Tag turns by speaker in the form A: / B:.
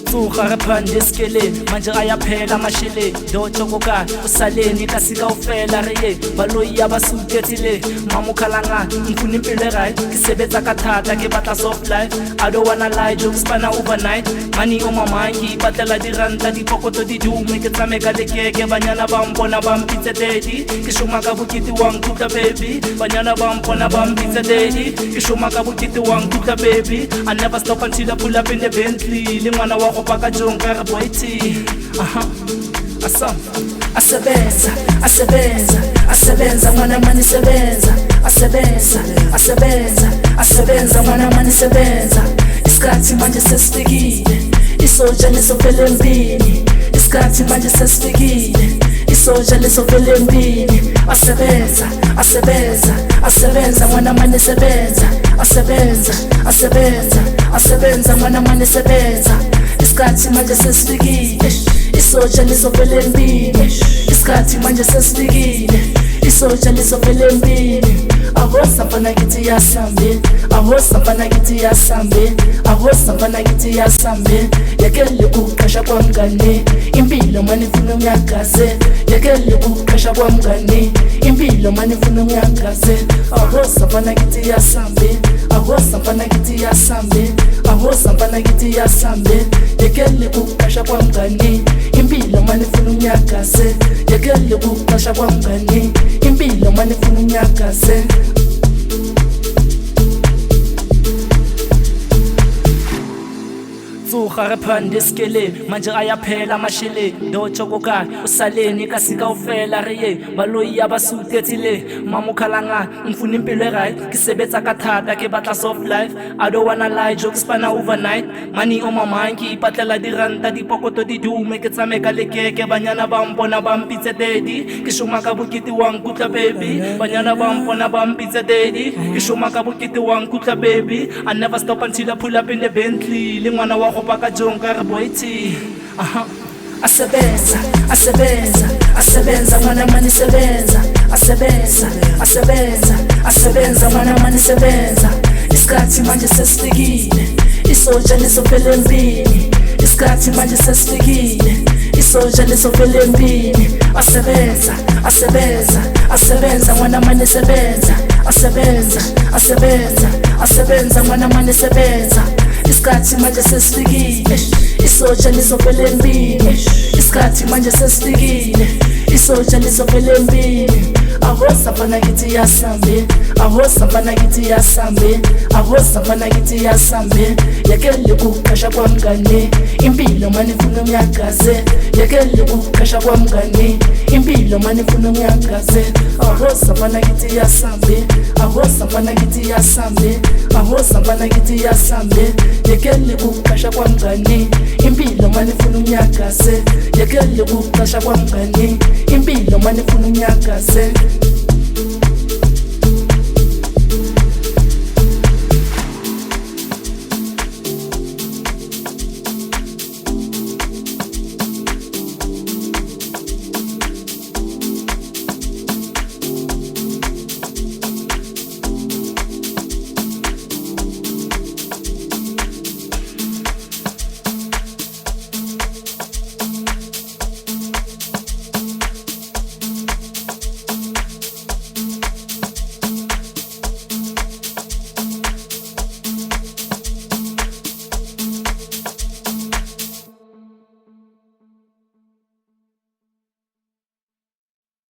A: Tsuga re phande eskeleni manje ayaphela amasheleni ndotshokoka usaleni kasika ufela reye baloi abasuketile mama ukhala ngani ngifuna impilo right ngisebenza kathata ke batla soft life I don't wanna lie jokes pana overnight money on my mind batlela diranta dipokoto di dume ke tsameka le keke banyana ba mpona ba mpitse daddy ke shoma ka bukiti wang tutla baby banyana ba mpona ba mpitse daddy ke shoma ka bukiti wang tutla baby I never stop until I pull up in the Bentley le mwana wa paka jonga boyti asebenza asebenza asebenza mwana mani sebenza asebenza asebenza asebenza mwana mani sebenza isikhathi manje sesifikile isoja lesovela empini isikhathi manje sesifikile isoja lesovela empini asebenza asebenza asebenza mwana mani sebenza asebenza asebenza asebenza mwana mani sebenza isikhathi manje sesifikile isoja lisovela empini isikhathi manje sesifikile isoja lisovela empini ahosa mfana kithi yasambe ahosa mfana kithi yasambe ahosa mfana kithi yasambe yakele ukuqasha kwamngane impilo manje ifuna unyagaze yakele ukuqasha kwamngane impilo manje ifuna unyagaze ahosa mfana kithi yasambe ahosa mfana kithi yasambe ahosa mfana kithi yasambe yakele ukuqasha kwamngane impilo manje ifuna unyagaze yakele ukuqasha kwamngane impilo manje ifuna unyagaze Tsuga re phande eskeleni manje ayaphela amasheleni ndotshokoka usaleni kasika ufela reye baloi abasuketile mama ukhala ngani ngifuna impilo right ngisebenza kathata ke batla soft life I don't wanna lie jokes pana overnight money on my mind batlela diranta dipokoto di dume ke tsameka le keke banyana ba mpona ba mpitse daddy ke shoma ka bukiti wang kutla baby banyana ba mpona ba mpitse daddy ke shoma ka bukiti wang kutla baby I never stop until I pull up in the Bentley le mwana wa paka jonga boyti asebenza asebenza asebenza mwana mani sebenza asebenza asebenza asebenza mwana mani sebenza isikhathi manje sesifikile isoja lisovela empini isikhathi manje sesifikile isoja lisovela empini asebenza asebenza asebenza mwana mani sebenza asebenza asebenza asebenza mwana mani sebenza isikhathi manje sesifikile isoja lisovela empini isikhathi manje sesifikile isoja lisovela empini ahosa mfana kithi yasambe ahosa mfana kithi yasambe ahosa mfana kithi yasambe yakele ukuqasha kwamngane impilo manje ifuna unyagaze yakele ukuqasha kwamngane impilo manje ifuna unyagaze ahosa mfana kithi yasambe ahosa mfana kithi yasambe ahosa mfana kithi yasambe yakele ukuqasha kwamngane impilo manje ifuna unyagaze yakele ukuqasha kwamngane impilo manje ifuna unyagaze